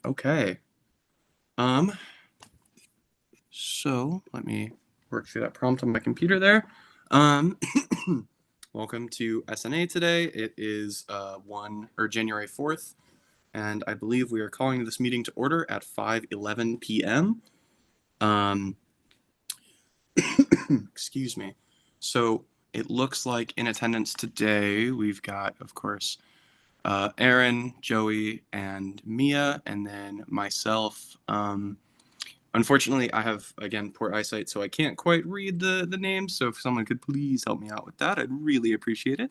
Okay. So let me work through that prompt on my computer there. Welcome to S&A today. It is January 4th, and I believe we are calling this meeting to order at 5:11 p.m. Excuse me. So it looks like in attendance today we've got, of course, Aaron, Joey, and Mia, and then myself. Unfortunately, I have, again, poor eyesight, so I can't quite read the names. So if someone could please help me out with that, I'd really appreciate it.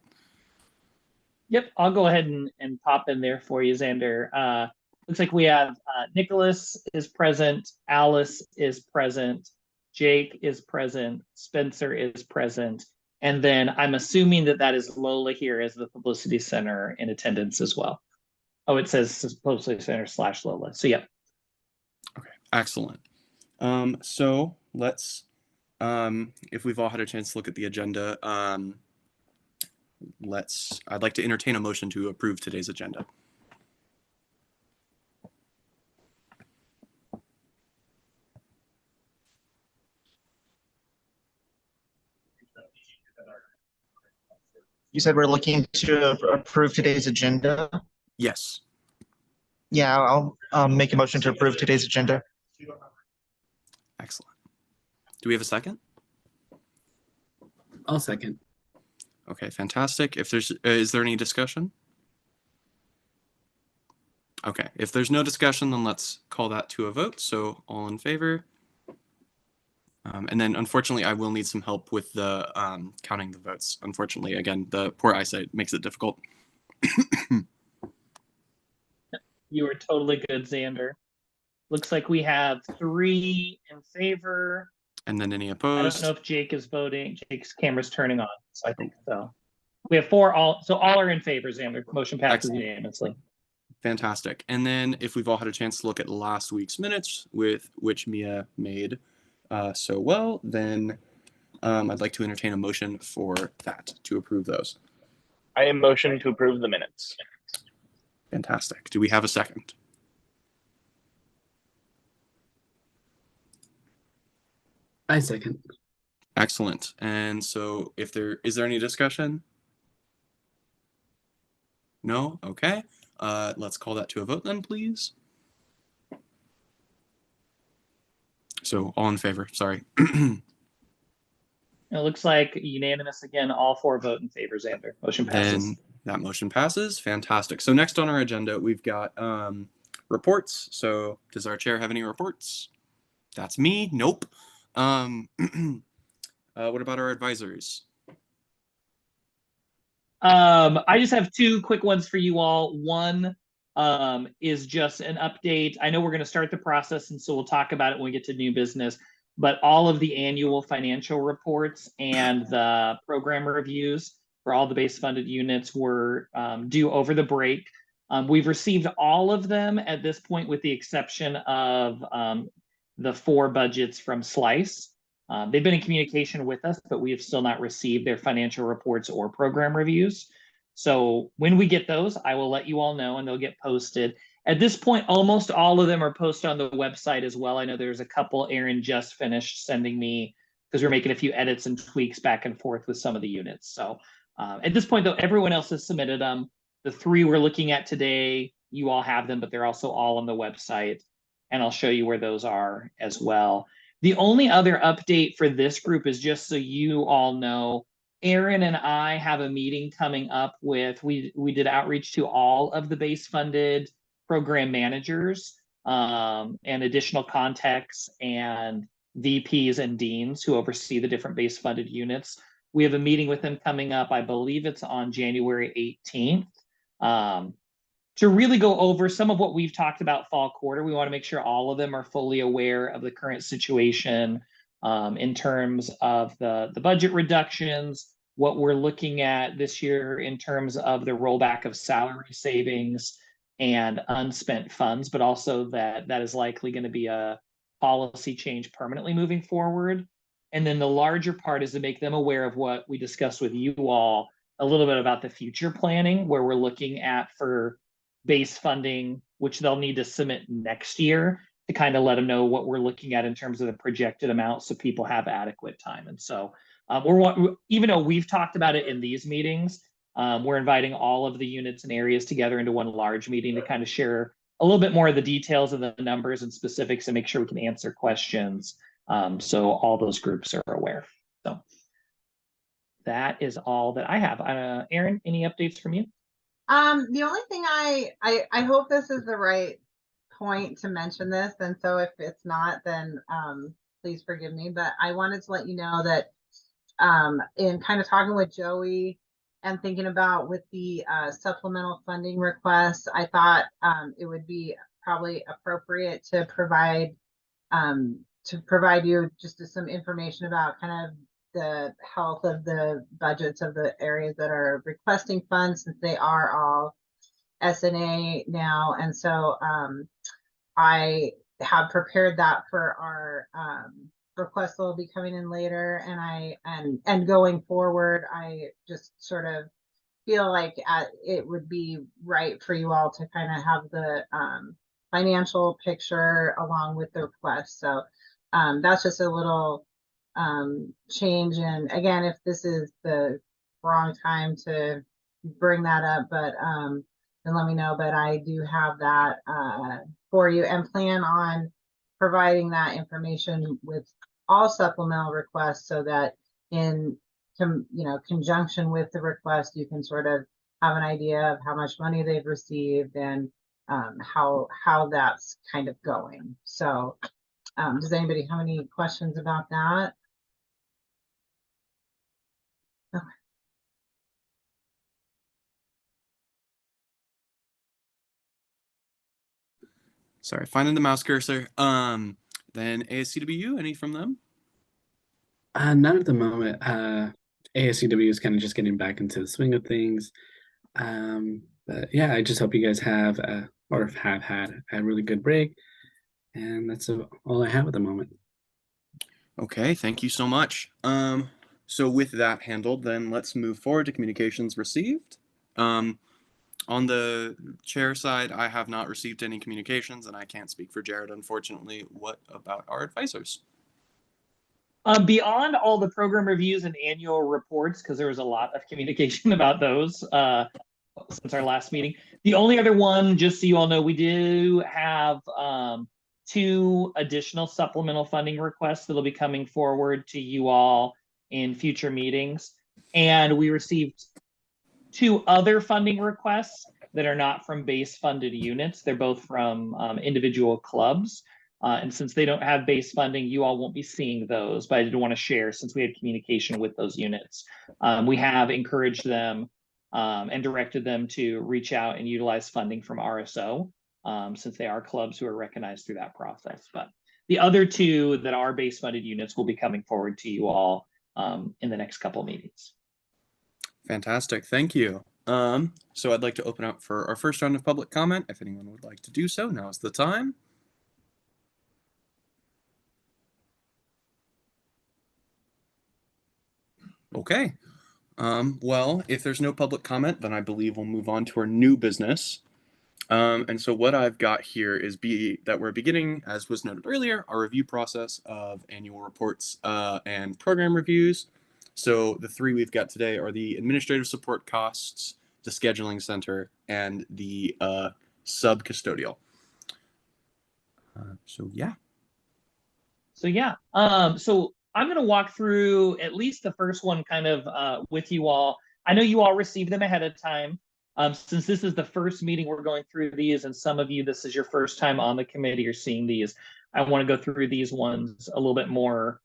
Yep, I'll go ahead and pop in there for you, Xander. Looks like we have Nicholas is present, Alice is present, Jake is present, Spencer is present, and then I'm assuming that is Lola here as the Publicity Center in attendance as well. Oh, it says Publicity Center / Lola. So, yeah. Okay, excellent. So let's, if we've all had a chance to look at the agenda, I'd like to entertain a motion to approve today's agenda. You said we're looking to approve today's agenda? Yes. Yeah, I'll make a motion to approve today's agenda. Excellent. Do we have a second? I'll second. Okay, fantastic. If there's, is there any discussion? Okay, if there's no discussion, then let's call that to a vote. So all in favor? And then unfortunately, I will need some help with the counting the votes. Unfortunately, again, the poor eyesight makes it difficult. You are totally good, Xander. Looks like we have 3 in favor. And then any opposed? I don't know if Jake is voting. Jake's camera's turning on, so I think so. We have 4 all are in favor, Xander. Motion passes unanimously. Fantastic. And then if we've all had a chance to look at last week's minutes, with which Mia made so well, then I'd like to entertain a motion for that, to approve those. I am motion to approve the minutes. Fantastic. Do we have a second? I second. Excellent. And so is there any discussion? No? Okay. Let's call that to a vote then, please. So all in favor, sorry. It looks like unanimous again, all 4 vote in favor, Xander. Motion passes. And that motion passes. Fantastic. So next on our agenda, we've got reports. So does our chair have any reports? That's me. Nope. What about our advisors? I just have 2 quick ones for you all. One is just an update. I know we're going to start the process, and so we'll talk about it when we get to new business. But all of the annual financial reports and the program reviews for all the base funded units were due over the break. We've received all of them at this point, with the exception of the 4 budgets from Slice. They've been in communication with us, but we have still not received their financial reports or program reviews. So when we get those, I will let you all know, and they'll get posted. At this point, almost all of them are posted on the website as well. I know there's a couple Aaron just finished sending me, because we're making a few edits and tweaks back and forth with some of the units. So at this point, though, everyone else has submitted them. The 3 we're looking at today, you all have them, but they're also all on the website. And I'll show you where those are as well. The only other update for this group is, just so you all know, Aaron and I have a meeting coming up with, we did outreach to all of the base funded program managers and additional contacts and VPs and deans who oversee the different base funded units. We have a meeting with them coming up. I believe it's on January 18th. To really go over some of what we've talked about fall quarter. We want to make sure all of them are fully aware of the current situation in terms of the budget reductions, what we're looking at this year in terms of the rollback of salary savings and unspent funds, but also that is likely going to be a policy change permanently moving forward. And then the larger part is to make them aware of what we discussed with you all, a little bit about the future planning, where we're looking at for base funding, which they'll need to submit next year to kind of let them know what we're looking at in terms of the projected amount, so people have adequate time. And so even though we've talked about it in these meetings, we're inviting all of the units and areas together into one large meeting to kind of share a little bit more of the details of the numbers and specifics and make sure we can answer questions. So all those groups are aware. So that is all that I have. Erin, any updates from you? The only thing I hope this is the right point to mention this, and so if it's not, then please forgive me, but I wanted to let you know that in kind of talking with Joey and thinking about with the supplemental funding requests, I thought it would be probably appropriate to provide you just some information about kind of the health of the budgets of the areas that are requesting funds, since they are all S&A now. And so I have prepared that for our requests that will be coming in later. And going forward, I just sort of feel like it would be right for you all to kind of have the financial picture along with the request. So that's just a little change. And again, if this is the wrong time to bring that up, but then let me know. But I do have that for you, and plan on providing that information with all supplemental requests, so that in conjunction with the request, you can sort of have an idea of how much money they've received and how that's kind of going. So does anybody have any questions about that? Okay. Sorry, finding the mouse cursor. Then ASCWU, any from them? None at the moment. ASCW is kind of just getting back into the swing of things. But yeah, I just hope you guys have or have had a really good break. And that's all I have at the moment. Okay, thank you so much. So with that handled, then let's move forward to communications received. On the chair side, I have not received any communications, and I can't speak for Jared, unfortunately. What about our advisors? Beyond all the program reviews and annual reports, because there was a lot of communication about those since our last meeting. The only other one, just so you all know, we do have 2 additional supplemental funding requests that'll be coming forward to you all in future meetings. And we received 2 other funding requests that are not from base funded units. They're both from individual clubs. And since they don't have base funding, you all won't be seeing those, but I did want to share, since we had communication with those units. We have encouraged them and directed them to reach out and utilize funding from RSO, since they are clubs who are recognized through that process. But the other 2 that are base funded units will be coming forward to you all in the next couple of meetings. Fantastic, thank you. So I'd like to open up for our first round of public comment. If anyone would like to do so, now is the time. Okay. Well, if there's no public comment, then I believe we'll move on to our new business. And so what I've got here is that we're beginning, as was noted earlier, our review process of annual reports and program reviews. So the 3 we've got today are the administrative support costs, the scheduling center, and the sub-custodial. So yeah. So I'm going to walk through at least the first one kind of with you all. I know you all received them ahead of time. Since this is the first meeting we're going through these, and some of you, this is your first time on the committee or seeing these, I want to go through these ones a little bit more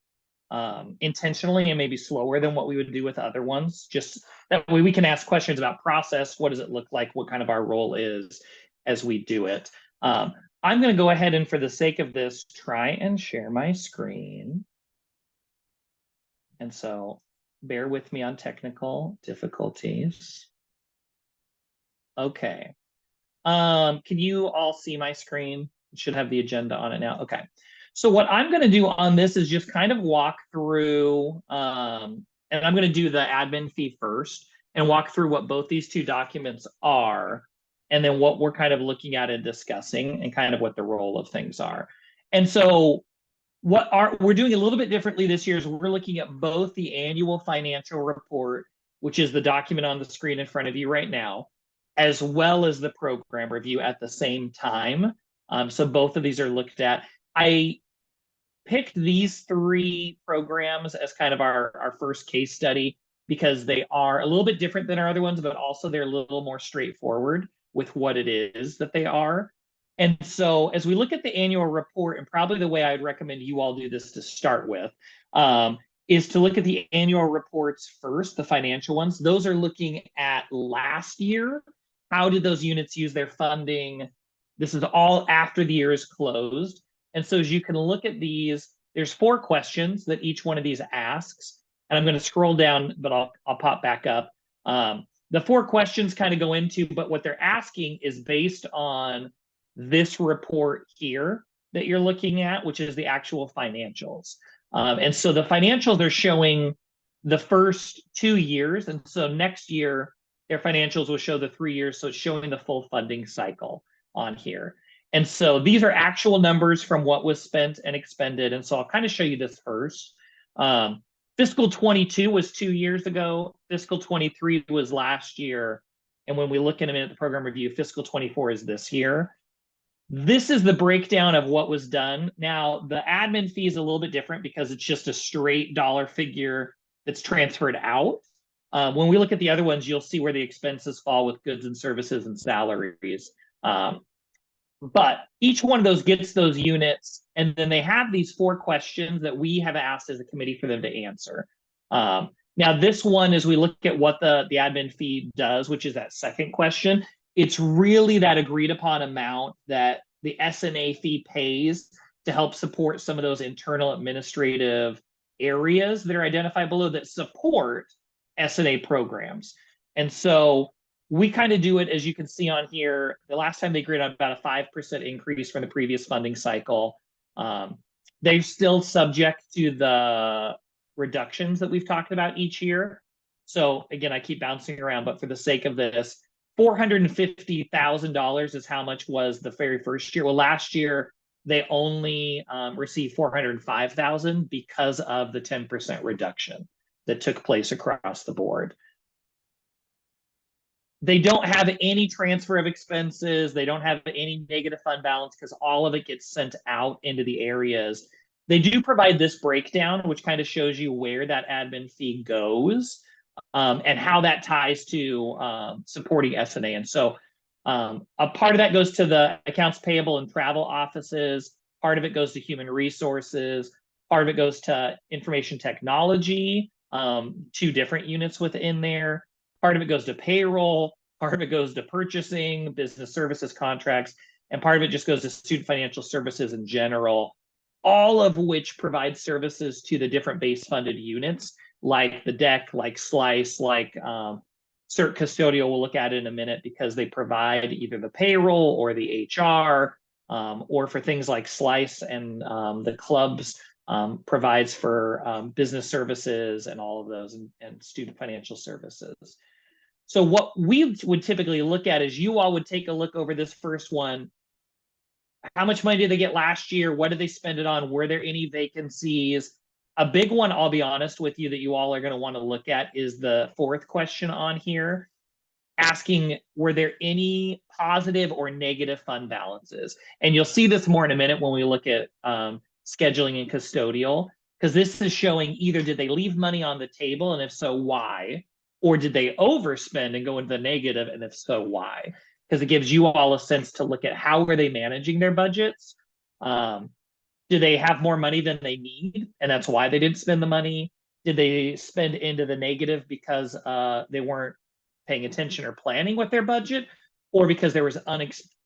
intentionally and maybe slower than what we would do with other ones. Just that way we can ask questions about process. What does it look like? What kind of our role is as we do it? I'm going to go ahead and, for the sake of this, try and share my screen. And so bear with me on technical difficulties. Okay. Can you all see my screen? It should have the agenda on it now. Okay. So what I'm going to do on this is just kind of walk through, and I'm going to do the admin fee first and walk through what both these 2 documents are. and then what we're kind of looking at and discussing, and kind of what the role of things are. And so we're doing a little bit differently this year is we're looking at both the annual financial report, which is the document on the screen in front of you right now, as well as the program review at the same time. So both of these are looked at. I picked these 3 programs as kind of our first case study because they are a little bit different than our other ones, but also they're a little more straightforward with what it is that they are. And so as we look at the annual report, and probably the way I'd recommend you all do this to start with, is to look at the annual reports first, the financial ones. Those are looking at last year. How did those units use their funding? This is all after the year is closed. And so as you can look at these, there's 4 questions that each one of these asks. And I'm going to scroll down, but I'll pop back up. The 4 questions kind of go into, but what they're asking is based on this report here that you're looking at, which is the actual financials. And so the financials are showing the first 2 years. And so next year, their financials will show the 3 years. So it's showing the full funding cycle on here. And so these are actual numbers from what was spent and expended. And so I'll kind of show you this first. Fiscal 22 was 2 years ago. Fiscal 23 was last year. And when we look in a minute at the program review, fiscal 24 is this year. This is the breakdown of what was done. Now, the admin fee is a little bit different because it's just a straight dollar figure that's transferred out. When we look at the other ones, you'll see where the expenses fall with goods and services and salaries. But each one of those gets those units, and then they have these 4 questions that we have asked as a committee for them to answer. Now, this one, as we look at what the admin fee does, which is that second question, it's really that agreed upon amount that the S&A fee pays to help support some of those internal administrative areas that are identified below that support S&A programs. And so we kind of do it, as you can see on here, the last time they agreed on about a 5% increase from the previous funding cycle. They're still subject to the reductions that we've talked about each year. So again, I keep bouncing around, but for the sake of this, $450,000 is how much was the very first year. Well, last year they only received $405,000 because of the 10% reduction that took place across the board. They don't have any transfer of expenses. They don't have any negative fund balance because all of it gets sent out into the areas. They do provide this breakdown, which kind of shows you where that admin fee goes. And how that ties to supporting S&A. And so a part of that goes to the accounts payable and travel offices. Part of it goes to human resources. Part of it goes to information technology, 2 different units within there. Part of it goes to payroll. Part of it goes to purchasing, business services contracts. And part of it just goes to student financial services in general, all of which provide services to the different base funded units, like the DEC, like SLICE, like CERT Custodial, we'll look at it in a minute, because they provide either the payroll or the HR, or for things like SLICE and the clubs provides for business services and all of those, and student financial services. So what we would typically look at is you all would take a look over this first one. How much money did they get last year? What did they spend it on? Were there any vacancies? A big one, I'll be honest with you, that you all are going to want to look at is the 4th question on here, asking, were there any positive or negative fund balances? And you'll see this more in a minute when we look at scheduling and custodial, because this is showing either did they leave money on the table, and if so, why? Or did they overspend and go into the negative, and if so, why? Because it gives you all a sense to look at how are they managing their budgets. Do they have more money than they need, and that's why they didn't spend the money? Did they spend into the negative because they weren't paying attention or planning with their budget, or because there was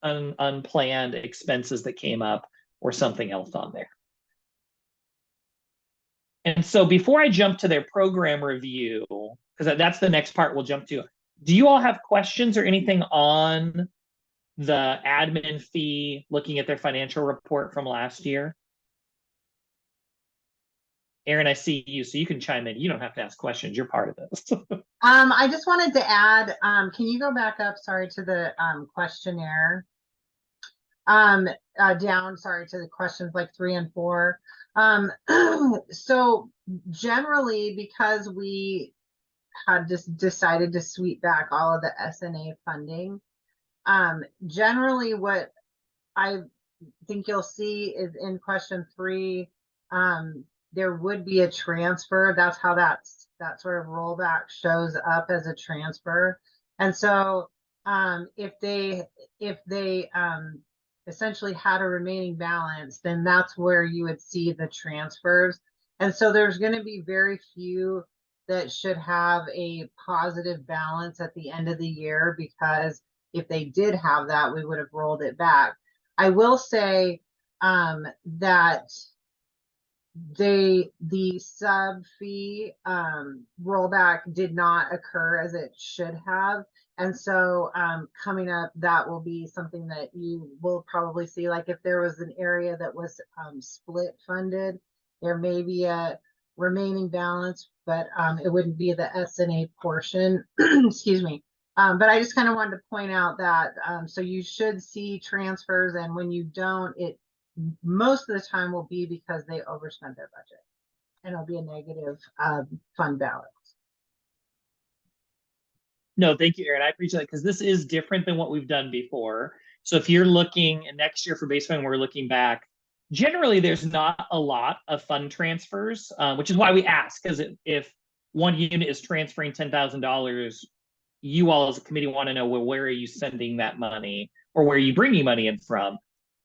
unplanned expenses that came up or something else on there? And so before I jump to their program review, because that's the next part we'll jump to, do you all have questions or anything on the admin fee, looking at their financial report from last year? Aaron, I see you, so you can chime in. You don't have to ask questions. You're part of this. I just wanted to add, can you go back up, sorry, to the questionnaire? Down, sorry, to the questions like 3 and 4. So generally, because we had just decided to sweep back all of the S&A funding, generally what I think you'll see is in question 3, there would be a transfer. That's how that sort of rollback shows up as a transfer. And so if they essentially had a remaining balance, then that's where you would see the transfers. And so there's going to be very few that should have a positive balance at the end of the year, because if they did have that, we would have rolled it back. I will say that the sub fee rollback did not occur as it should have. And so coming up, that will be something that you will probably see. Like if there was an area that was split funded, there may be a remaining balance, but it wouldn't be the S&A portion. Excuse me. But I just kind of wanted to point out that so you should see transfers, and when you don't, it most of the time will be because they overspent their budget, and it'll be a negative fund balance. No, thank you, Erin. I appreciate it, because this is different than what we've done before. So if you're looking, and next year for baseline, we're looking back, generally there's not a lot of fund transfers, which is why we ask, because if one unit is transferring $10,000, you all as a committee want to know, well, where are you sending that money, or where are you bringing money in from?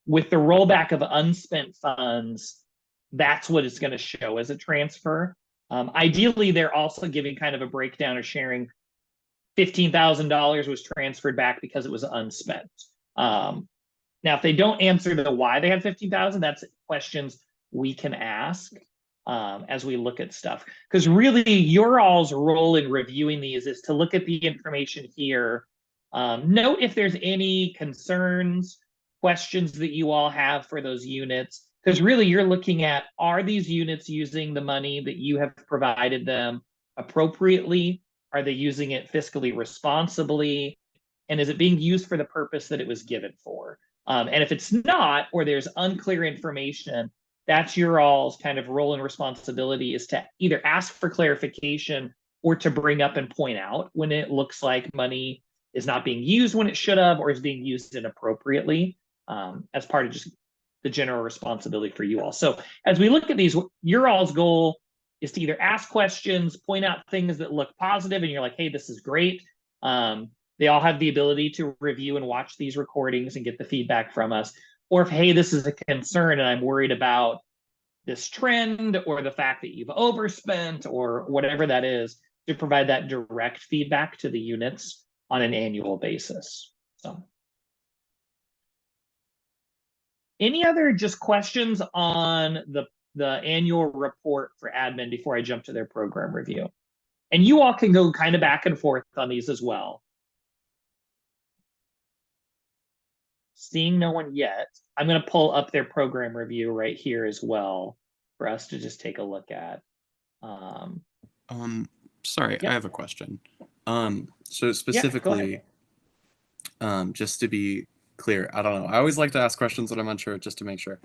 With the rollback of unspent funds, that's what it's going to show as a transfer. Ideally, they're also giving kind of a breakdown or sharing $15,000 was transferred back because it was unspent. Now, if they don't answer the why they had 15,000, that's questions we can ask as we look at stuff. Because really, your all's role in reviewing these is to look at the information here. Note if there's any concerns, questions that you all have for those units. Because really, you're looking at, are these units using the money that you have provided them appropriately? Are they using it fiscally responsibly? And is it being used for the purpose that it was given for? And if it's not, or there's unclear information, that's your all's kind of role and responsibility, is to either ask for clarification or to bring up and point out when it looks like money is not being used when it should have, or is being used inappropriately, as part of just the general responsibility for you all. So as we look at these, your all's goal is to either ask questions, point out things that look positive, and you're like, hey, this is great. They all have the ability to review and watch these recordings and get the feedback from us. Or if, hey, this is a concern and I'm worried about this trend, or the fact that you've overspent, or whatever that is, to provide that direct feedback to the units on an annual basis. So, any other just questions on the annual report for admin before I jump to their program review? And you all can go kind of back and forth on these as well. Seeing no one yet, I'm going to pull up their program review right here as well for us to just take a look at. Sorry, Yep. I have a question. So specifically, just to be clear, I don't know. I always like to ask questions that I'm unsure, just to make sure.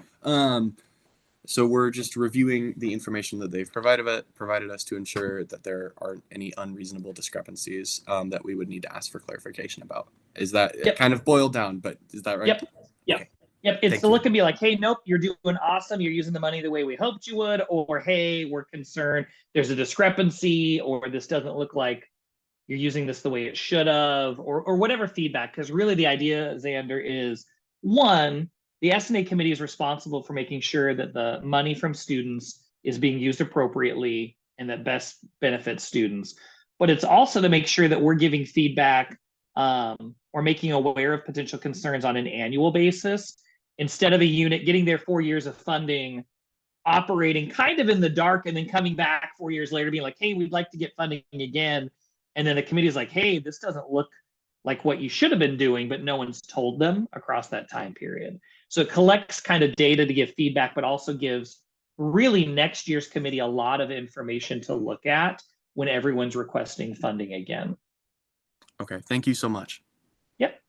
So we're just reviewing the information that they've provided us to ensure that there aren't any unreasonable discrepancies that we would need to ask for clarification about. Is that kind of boiled down, but is that right? Yep. Okay. Yep. It's to look and be like, hey, nope, you're doing awesome. You're using the money the way we hoped you would. Or, hey, we're concerned there's a discrepancy, or this doesn't look like you're using this the way it should have, or whatever feedback. Because really the idea, Xander, is one, the S&A committee is responsible for making sure that the money from students is being used appropriately and that best benefits students. But it's also to make sure that we're giving feedback or making aware of potential concerns on an annual basis, instead of a unit getting their 4 years of funding, operating kind of in the dark, and then coming back 4 years later being like, hey, we'd like to get funding again. And then the committee is like, hey, this doesn't look like what you should have been doing, but no one's told them across that time period. So it collects kind of data to give feedback, but also gives really next year's committee a lot of information to look at when everyone's requesting funding again. Okay, thank you so much. Yep.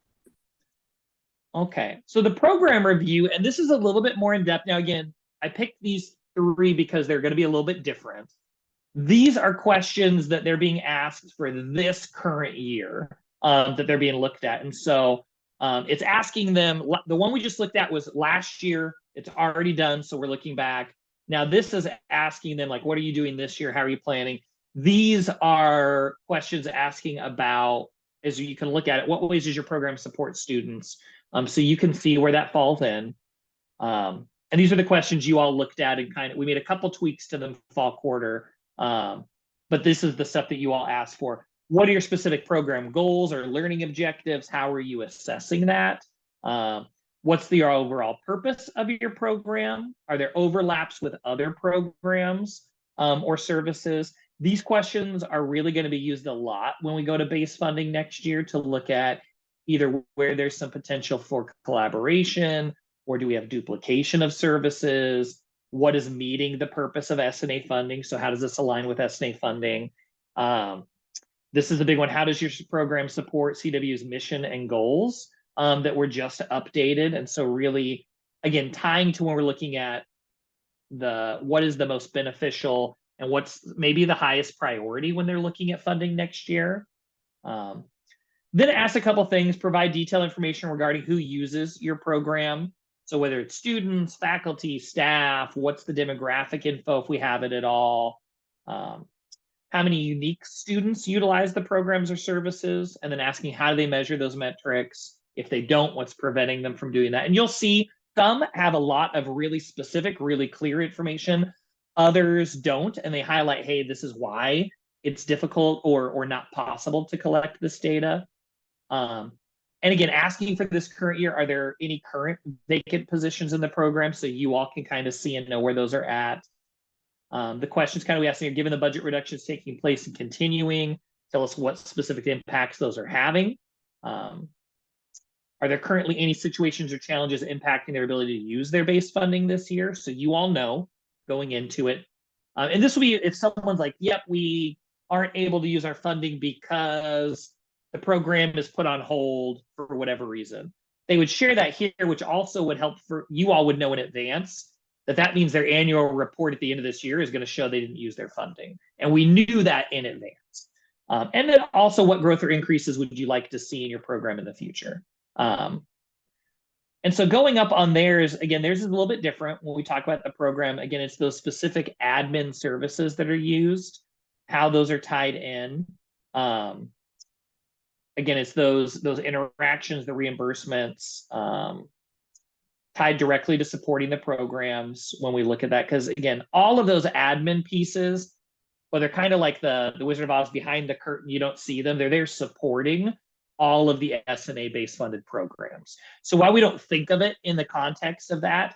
Okay, so the program review, and this is a little bit more in depth. Now, again, I picked these 3 because they're going to be a little bit different. These are questions that they're being asked for this current year that they're being looked at. And so it's asking them, the one we just looked at was last year. It's already done, so we're looking back. Now this is asking them, like, what are you doing this year? How are you planning? These are questions asking about, as you can look at it, what ways does your program support students? So you can see where that falls in. And these are the questions you all looked at, and we made a couple tweaks to them fall quarter. But this is the stuff that you all asked for. What are your specific program goals or learning objectives? How are you assessing that? What's the overall purpose of your program? Are there overlaps with other programs or services? These questions are really going to be used a lot when we go to base funding next year to look at either where there's some potential for collaboration, or do we have duplication of services? What is meeting the purpose of S&A funding? So how does this align with S&A funding? This is a big one. How does your program support CWU's mission and goals that were just updated? And so really, again, tying to when we're looking at what is the most beneficial and what's maybe the highest priority when they're looking at funding next year. Then ask a couple things, provide detailed information regarding who uses your program. So whether it's students, faculty, staff, what's the demographic info if we have it at all? How many unique students utilize the programs or services? And then asking how do they measure those metrics? If they don't, what's preventing them from doing that? And you'll see some have a lot of really specific, really clear information. Others don't, and they highlight, hey, this is why it's difficult or not possible to collect this data. And again, asking for this current year, are there any current vacant positions in the program so you all can kind of see and know where those are at? The questions kind of we asking are, given the budget reductions taking place and continuing, tell us what specific impacts those are having. Are there currently any situations or challenges impacting their ability to use their base funding this year? So you all know going into it. And this will be if someone's like, yep, we aren't able to use our funding because the program is put on hold for whatever reason. They would share that here, which also would help for you all would know in advance that means their annual report at the end of this year is going to show they didn't use their funding. And we knew that in advance. And then also, what growth or increases would you like to see in your program in the future? And so going up on theirs, again, theirs is a little bit different when we talk about the program. Again, it's those specific admin services that are used, how those are tied in. Again, it's those interactions, the reimbursements, tied directly to supporting the programs when we look at that. Because again, all of those admin pieces, well, they're kind of like the Wizard of Oz behind the curtain. You don't see them. They're there supporting all of the S&A base funded programs. So while we don't think of it in the context of that,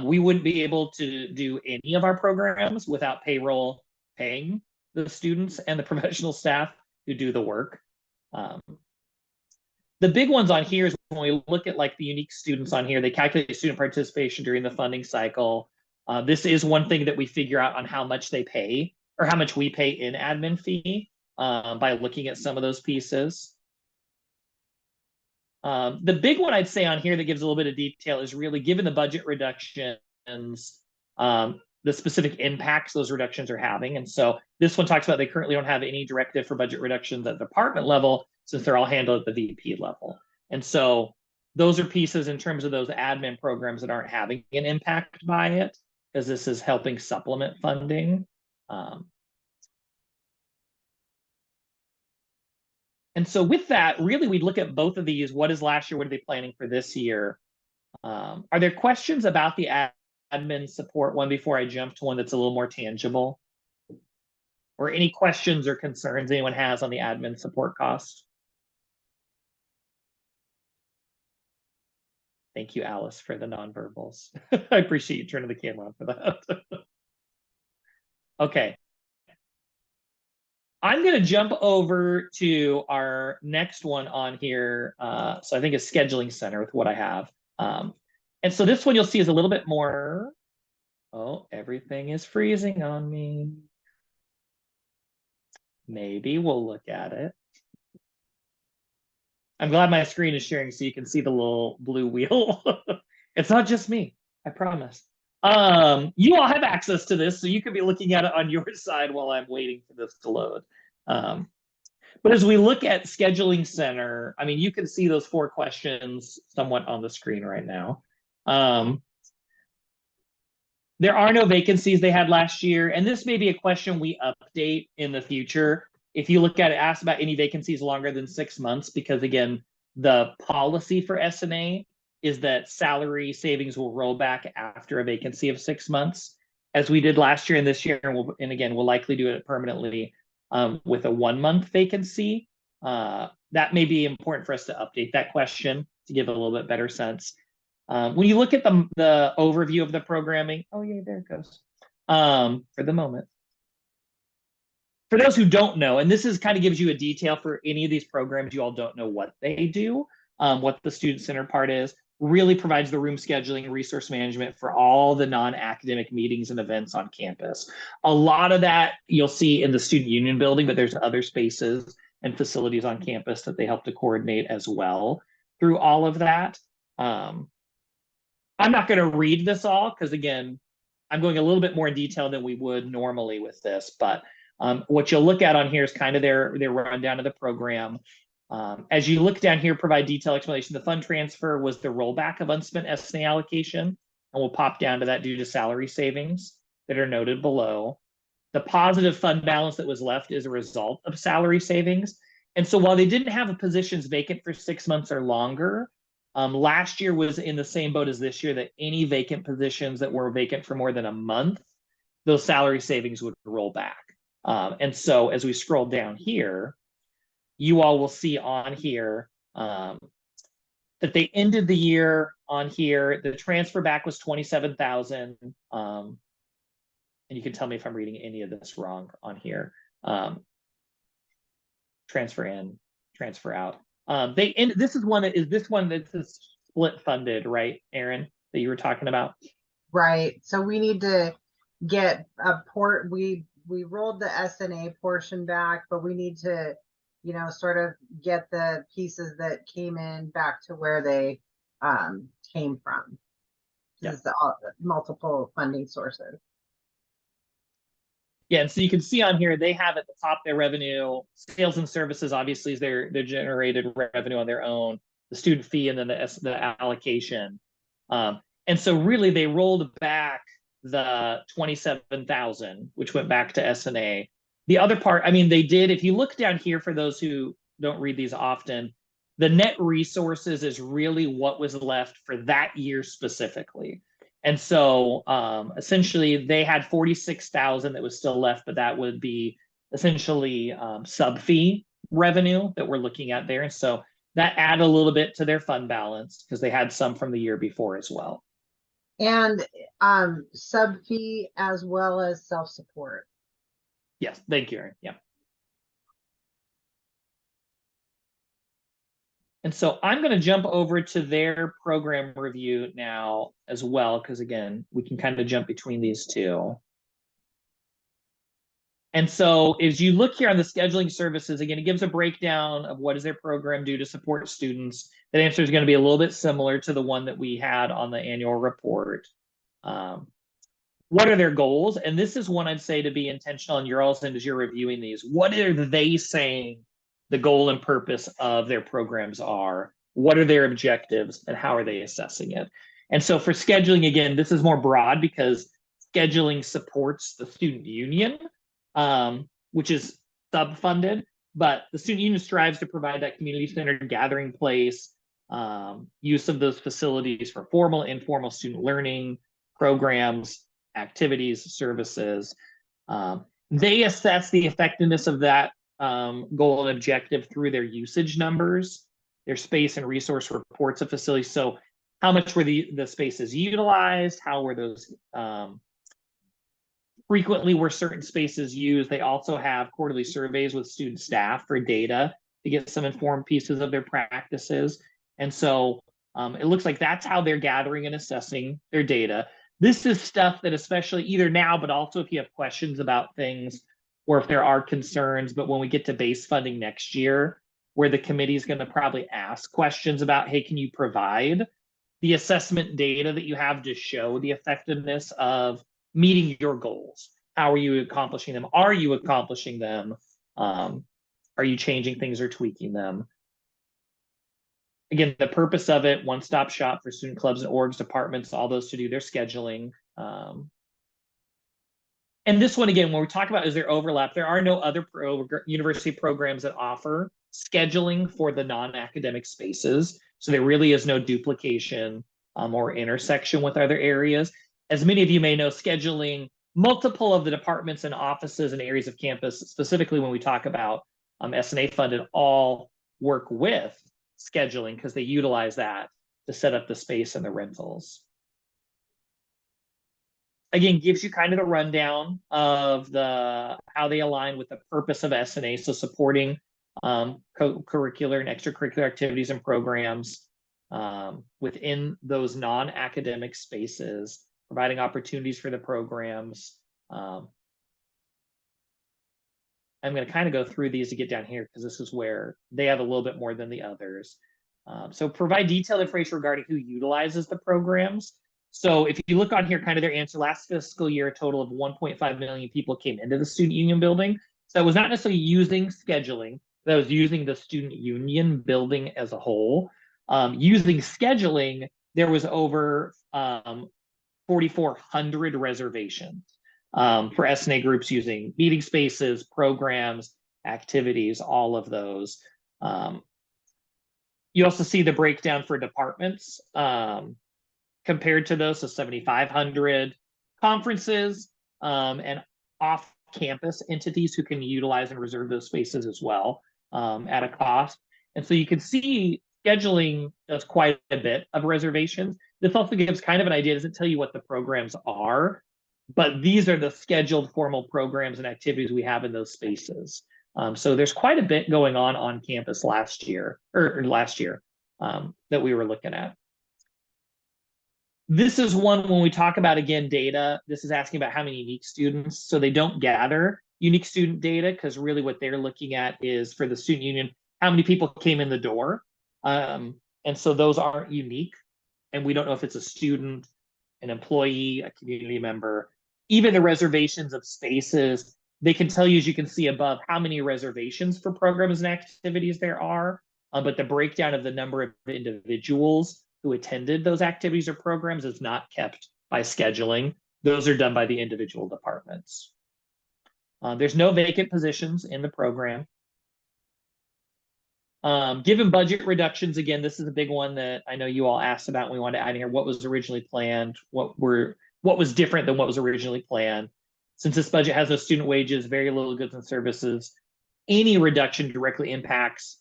we wouldn't be able to do any of our programs without payroll paying the students and the professional staff who do the work. The big ones on here is when we look at like the unique students on here, they calculate student participation during the funding cycle. This is one thing that we figure out on how much they pay or how much we pay in admin fee by looking at some of those pieces. The big one I'd say on here that gives a little bit of detail is really given the budget reductions, the specific impacts those reductions are having. And so this one talks about they currently don't have any directive for budget reductions at the department level since they're all handled at the VP level. And so those are pieces in terms of those admin programs that aren't having an impact by it, because this is helping supplement funding. And so with that, really, we'd look at both of these. What is last year? What are they planning for this year? Are there questions about the admin support one before I jump to one that's a little more tangible? Or any questions or concerns anyone has on the admin support cost? Thank you, Alice, for the nonverbals. I appreciate you turning the camera on for that. Okay. I'm going to jump over to our next one on here. So I think it's Scheduling Center with what I have. And so this one you'll see is a little bit more. Oh, everything is freezing on me. Maybe we'll look at it. I'm glad my screen is sharing so you can see the little blue wheel. It's not just me, I promise. You all have access to this, so you could be looking at it on your side while I'm waiting for this to load. But as we look at Scheduling Center, I mean, you can see those 4 questions somewhat on the screen right now. There are no vacancies they had last year, and this may be a question we update in the future. If you look at it, ask about any vacancies longer than 6 months, because again, the policy for S&A is that salary savings will roll back after a vacancy of 6 months, as we did last year and this year, and again, we'll likely do it permanently with a 1-month vacancy. That may be important for us to update that question to give a little bit better sense. When you look at the overview of the programming, oh yeah, there it goes. For the moment. For those who don't know, and this is kind of gives you a detail for any of these programs, you all don't know what they do, what the student center part is, really provides the room scheduling and resource management for all the non-academic meetings and events on campus. A lot of that you'll see in the student union building, but there's other spaces and facilities on campus that they help to coordinate as well through all of that. I'm not going to read this all because, again, I'm going a little bit more in detail than we would normally with this. But what you'll look at on here is kind of their rundown of the program. As you look down here, provide detailed explanation. The fund transfer was the rollback of unspent S&A allocation, and we'll pop down to that due to salary savings that are noted below. The positive fund balance that was left is a result of salary savings. And so while they didn't have positions vacant for 6 months or longer, last year was in the same boat as this year, that any vacant positions that were vacant for more than a month, those salary savings would roll back. And so as we scroll down here, you all will see on here that they ended the year on here. The transfer back was 27,000. And you can tell me if I'm reading any of this wrong on here. Transfer in, transfer out. This is one that's split funded, right, Aaron, that you were talking about? Right. So we need to get a port. We rolled the S&A portion back, but we need to, sort of get the pieces that came in back to where they came from. Yeah. This is the multiple funding sources. Yeah, and so you can see on here, they have at the top their revenue, sales and services, obviously, is their generated revenue on their own, the student fee, and then the allocation. And so really they rolled back the 27,000, which went back to S&A. The other part, I mean, they did, if you look down here for those who don't read these often, the net resources is really what was left for that year specifically. And so essentially they had 46,000 that was still left, but that would be essentially sub fee revenue that we're looking at there. And so that added a little bit to their fund balance because they had some from the year before as well. And sub fee as well as self-support. Yes, thank you, Aaron. Yeah. And so I'm going to jump over to their program review now as well, because again, we can kind of jump between these two. And so as you look here on the scheduling services, again, it gives a breakdown of what does their program do to support students. That answer is going to be a little bit similar to the one that we had on the annual report. What are their goals? And this is one I'd say to be intentional on your all's end as you're reviewing these. What are they saying the goal and purpose of their programs are? What are their objectives and how are they assessing it? And so for scheduling, again, this is more broad because scheduling supports the student union, which is sub-funded, but the student union strives to provide that community-centered gathering place, use of those facilities for formal and informal student learning programs, activities, services. They assess the effectiveness of that goal and objective through their usage numbers, their space and resource reports of facilities. So how much were the spaces utilized? How were those frequently were certain spaces used? They also have quarterly surveys with student staff for data to get some informed pieces of their practices. And so it looks like that's how they're gathering and assessing their data. This is stuff that especially either now, but also if you have questions about things or if there are concerns. But when we get to base funding next year, where the committee is going to probably ask questions about, hey, can you provide the assessment data that you have to show the effectiveness of meeting your goals? How are you accomplishing them? Are you accomplishing them? Are you changing things or tweaking them? Again, the purpose of it, one-stop shop for student clubs and orgs, departments, all those to do their scheduling. And this one, again, when we talk about is there overlap, there are no other university programs that offer scheduling for the non-academic spaces. So there really is no duplication or intersection with other areas. As many of you may know, scheduling multiple of the departments and offices and areas of campus, specifically when we talk about S&A funded, all work with scheduling because they utilize that to set up the space and the rentals. Again, gives you kind of the rundown of how they align with the purpose of S&A, so supporting co-curricular and extracurricular activities and programs within those non-academic spaces, providing opportunities for the programs. I'm going to kind of go through these to get down here because this is where they have a little bit more than the others. So provide detailed information regarding who utilizes the programs. So if you look on here, kind of their answer, last fiscal year, a total of 1.5 million people came into the student union building. So it was not necessarily using scheduling, that was using the student union building as a whole. Using scheduling, there was over 4,400 reservations for S&A groups using meeting spaces, programs, activities, all of those. You also see the breakdown for departments compared to those, so 7,500 conferences and off-campus entities who can utilize and reserve those spaces as well at a cost. And so you can see scheduling does quite a bit of reservations. This also gives kind of an idea, it doesn't tell you what the programs are, but these are the scheduled formal programs and activities we have in those spaces. So there's quite a bit going on campus last year that we were looking at. This is one when we talk about, again, data, this is asking about how many unique students. So they don't gather unique student data because really what they're looking at is for the student union, how many people came in the door. And so those aren't unique. And we don't know if it's a student, an employee, a community member. Even the reservations of spaces, they can tell you, as you can see above, how many reservations for programs and activities there are. But the breakdown of the number of individuals who attended those activities or programs is not kept by scheduling. Those are done by the individual departments. There's no vacant positions in the program. Given budget reductions, again, this is a big one that I know you all asked about and we wanted to add in here. What was originally planned? What was different than what was originally planned? Since this budget has no student wages, very little goods and services, any reduction directly impacts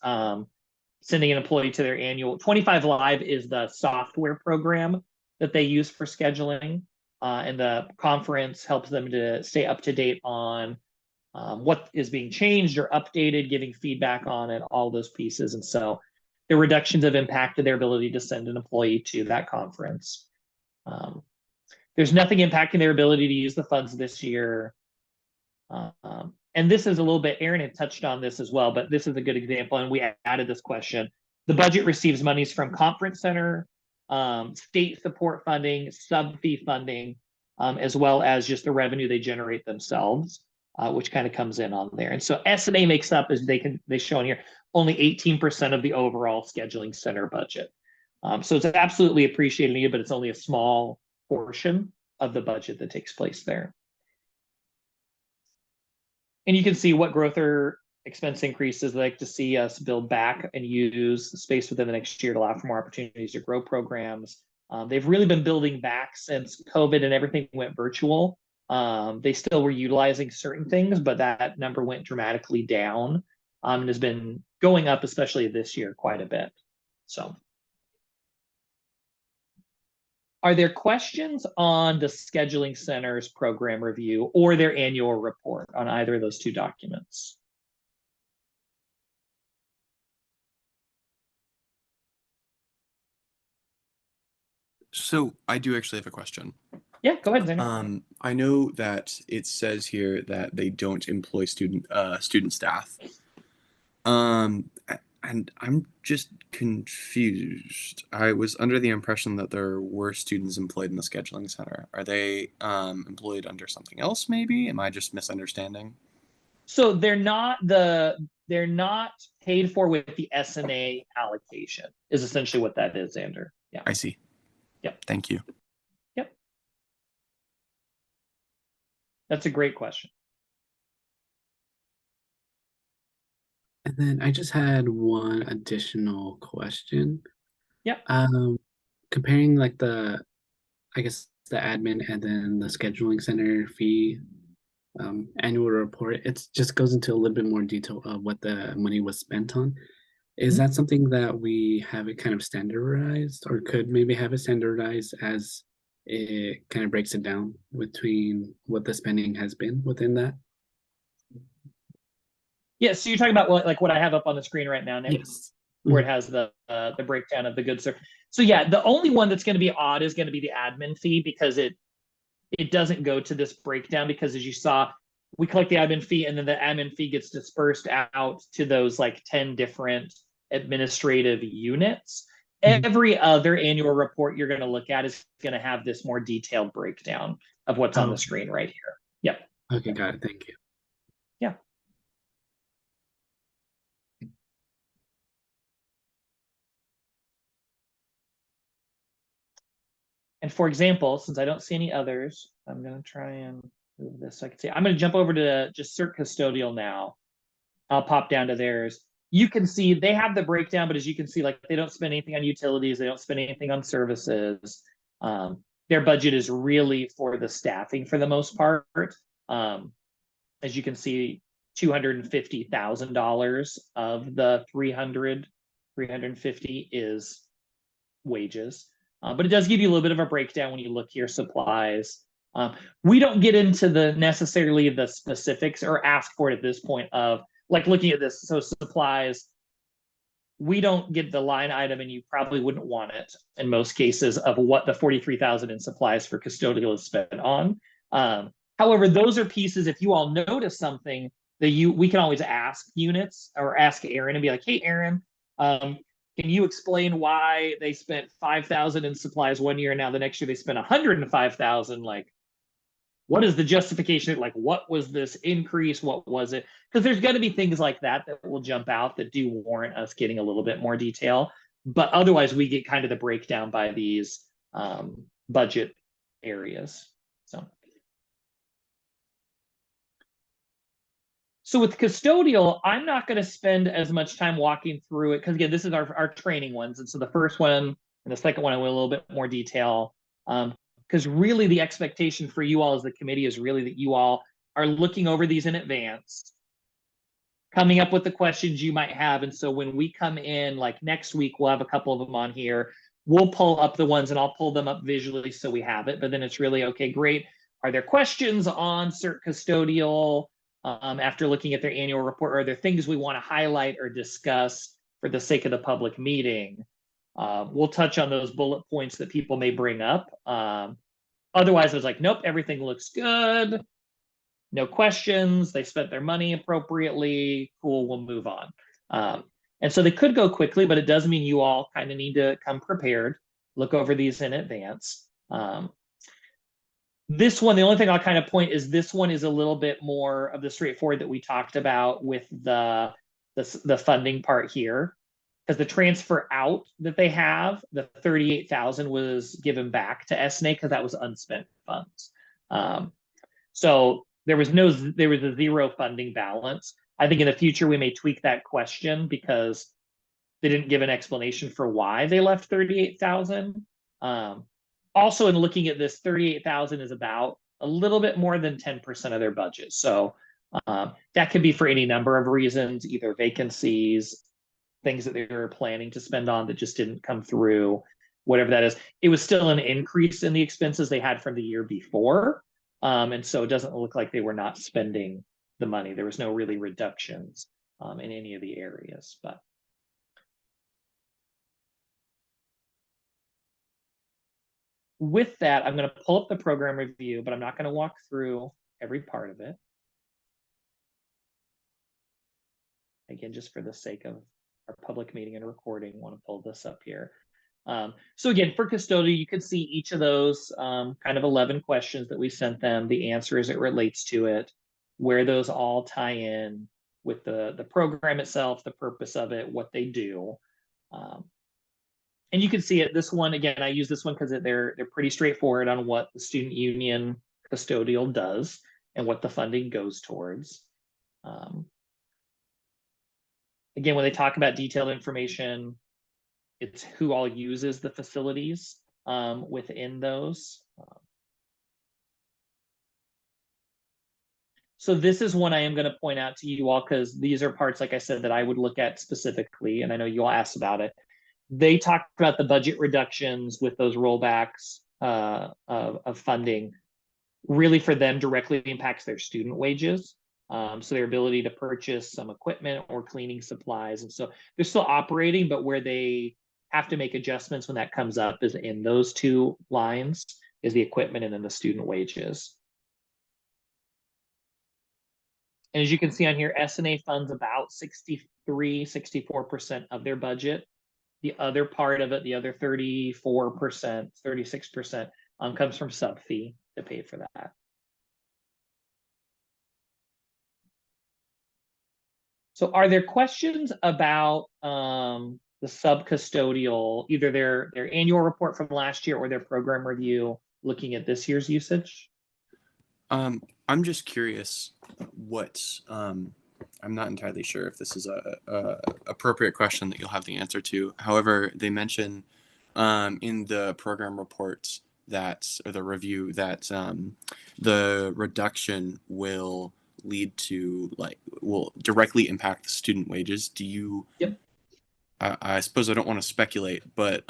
sending an employee to their annual 25 Live is the software program that they use for scheduling. And the conference helps them to stay up to date on what is being changed or updated, giving feedback on it, all those pieces. And so the reductions have impacted their ability to send an employee to that conference. There's nothing impacting their ability to use the funds this year. And this is a little bit, Aaron had touched on this as well, but this is a good example, and we added this question. The budget receives monies from conference center, state support funding, sub-fee funding, as well as just the revenue they generate themselves, which kind of comes in on there. And so S&A makes up, as they show in here, only 18% of the overall scheduling center budget. So it's absolutely appreciated, but it's only a small portion of the budget that takes place there. And you can see what growth or expense increases they like to see us build back and use the space within the next year to allow for more opportunities to grow programs. They've really been building back since COVID and everything went virtual. They still were utilizing certain things, but that number went dramatically down and has been going up, especially this year, quite a bit. So, are there questions on the Scheduling Center's program review or their annual report on either of those two documents? So I do actually have a question. Yeah, go ahead, Xander. I know that it says here that they don't employ student staff. And I'm just confused. I was under the impression that there were students employed in the scheduling center. Are they employed under something else, maybe? Am I just misunderstanding? So they're not paid for with the S&A allocation is essentially what that is, Xander. Yeah. I see. Yep. Thank you. Yep. That's a great question. And then I just had one additional question. Yep. Comparing like I guess the admin and then the scheduling center fee annual report, it just goes into a little bit more detail of what the money was spent on. Is that something that we have it kind of standardized, or could maybe have it standardized as it kind of breaks it down between what the spending has been within that? Yeah, so you're talking about what I have up on the screen right now, Nick, Yes. where it has the breakdown of the goods. So yeah, the only one that's going to be odd is going to be the admin fee, because it doesn't go to this breakdown, because as you saw, we collect the admin fee and then the admin fee gets dispersed out to those like 10 different administrative units. Every other annual report you're going to look at is going to have this more detailed breakdown of what's on the screen right here. Yep. Okay, got it. Thank you. Yeah. And for example, since I don't see any others, I'm going to try and move this so I can see. I'm going to jump over to just CERT Custodial now. I'll pop down to theirs. You can see they have the breakdown, but as you can see, like they don't spend anything on utilities. They don't spend anything on services. Their budget is really for the staffing for the most part. As you can see, $250,000 of the 350 is wages. But it does give you a little bit of a breakdown when you look here, supplies. We don't get into the necessarily the specifics or ask for it at this point of like looking at this. So supplies, we don't get the line item, and you probably wouldn't want it in most cases, of what the 43,000 in supplies for custodial is spent on. However, those are pieces, if you all notice something that we can always ask units or ask Aaron and be like, hey, Aaron, can you explain why they spent 5,000 in supplies one year and now the next year they spent 105,000? Like, what is the justification? Like, what was this increase? What was it? Because there's going to be things like that will jump out that do warrant us getting a little bit more detail. But otherwise, we get kind of the breakdown by these budget areas. So with custodial, I'm not going to spend as much time walking through it, because again, this is our training ones. And so the first one and the second one, I will a little bit more detail. Because really the expectation for you all as the committee is really that you all are looking over these in advance, coming up with the questions you might have. And so when we come in, like next week, we'll have a couple of them on here. We'll pull up the ones and I'll pull them up visually so we have it. But then it's really, okay, great. Are there questions on CERT Custodial after looking at their annual report? Or are there things we want to highlight or discuss for the sake of the public meeting? We'll touch on those bullet points that people may bring up. Otherwise, I was like, nope, everything looks good. No questions. They spent their money appropriately. Cool, we'll move on. And so they could go quickly, but it does mean you all kind of need to come prepared, look over these in advance. This one, the only thing I'll kind of point is this one is a little bit more of the straightforward that we talked about with the funding part here. Because the transfer out that they have, the 38,000 was given back to S&A because that was unspent funds. So there was a zero funding balance. I think in the future we may tweak that question because they didn't give an explanation for why they left 38,000. Also, in looking at this, 38,000 is about a little bit more than 10% of their budget. So that could be for any number of reasons, either vacancies, things that they were planning to spend on that just didn't come through, whatever that is. It was still an increase in the expenses they had from the year before. And so it doesn't look like they were not spending the money. There was no really reductions in any of the areas. But with that, I'm going to pull up the program review, but I'm not going to walk through every part of it. Again, just for the sake of our public meeting and recording, I want to pull this up here. So again, for custodial, you could see each of those kind of 11 questions that we sent them, the answer as it relates to it, where those all tie in with the program itself, the purpose of it, what they do. And you can see it, this one, again, I use this one because they're pretty straightforward on what the student union custodial does and what the funding goes towards. Again, when they talk about detailed information, it's who all uses the facilities within those. So this is one I am going to point out to you all because these are parts, like I said, that I would look at specifically, and I know you all asked about it. They talked about the budget reductions with those rollbacks of funding. Really, for them, directly impacts their student wages. So their ability to purchase some equipment or cleaning supplies. And so they're still operating, but where they have to make adjustments when that comes up is in those two lines, is the equipment and then the student wages. And as you can see on here, S&A funds about 64% of their budget. The other part of it, the other 34%, 36% comes from sub fee to pay for that. So are there questions about the sub-custodial, either their annual report from last year or their program review looking at this year's usage? I'm just curious what, I'm not entirely sure if this is a appropriate question that you'll have the answer to. However, they mention in the program reports that, or the review, that the reduction will lead to, like, will directly impact the student wages. Do you, Yep. I suppose I don't want to speculate, but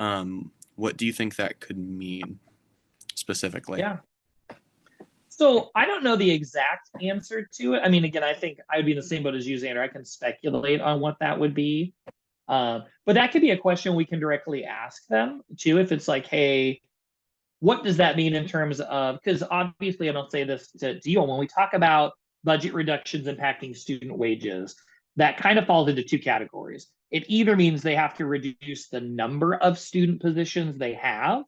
what do you think that could mean specifically? Yeah. So I don't know the exact answer to it. I mean, again, I think I would be in the same boat as you, Xander. I can speculate on what that would be. But that could be a question we can directly ask them too. If it's like, hey, what does that mean in terms of, because obviously I don't say this to you, when we talk about budget reductions impacting student wages, that kind of falls into two categories. It either means they have to reduce the number of student positions they have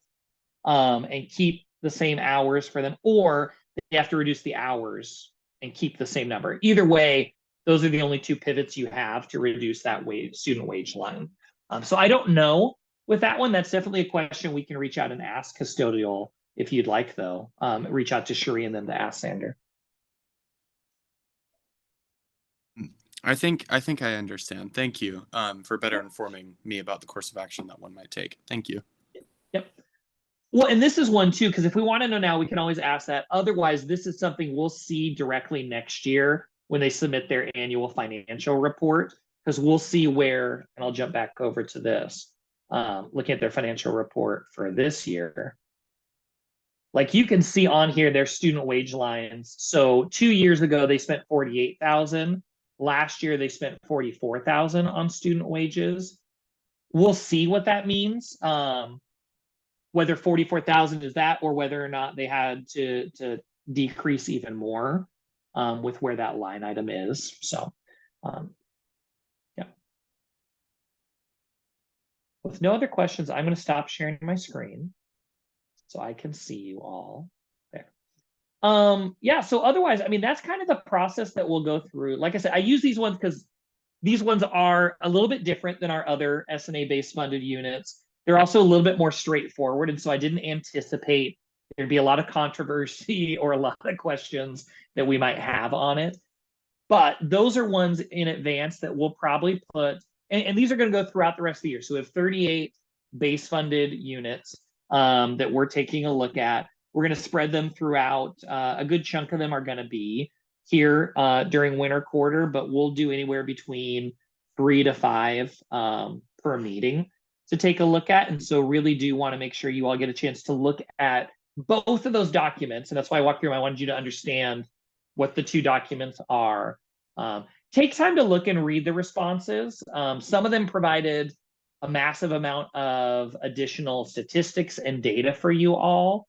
and keep the same hours for them, or they have to reduce the hours and keep the same number. Either way, those are the only two pivots you have to reduce that student wage line. So I don't know with that one. That's definitely a question we can reach out and ask custodial if you'd like, though. Reach out to Cherie and then to ask Xander. I think I understand. Thank you for better informing me about the course of action that one might take. Thank you. Yep. Well, and this is one too, because if we want to know now, we can always ask that. Otherwise, this is something we'll see directly next year when they submit their annual financial report, because we'll see where, and I'll jump back over to this, looking at their financial report for this year. Like you can see on here, their student wage lines. So 2 years ago, they spent $48,000. Last year, they spent $44,000 on student wages. We'll see what that means. Whether 44,000 is that, or whether or not they had to decrease even more with where that line item is. So, yeah. With no other questions, I'm going to stop sharing my screen so I can see you all there. Yeah, so otherwise, I mean, that's kind of the process that we'll go through. Like I said, I use these ones because these ones are a little bit different than our other S&A-based funded units. They're also a little bit more straightforward, and so I didn't anticipate there'd be a lot of controversy or a lot of questions that we might have on it. But those are ones in advance that we'll probably put, and these are going to go throughout the rest of the year. So we have 38 base funded units that we're taking a look at. We're going to spread them throughout. A good chunk of them are going to be here during winter quarter, but we'll do anywhere between 3 to 5 per meeting to take a look at. And so really do want to make sure you all get a chance to look at both of those documents. And that's why I walked through them. I wanted you to understand what the two documents are. Take time to look and read the responses. Some of them provided a massive amount of additional statistics and data for you all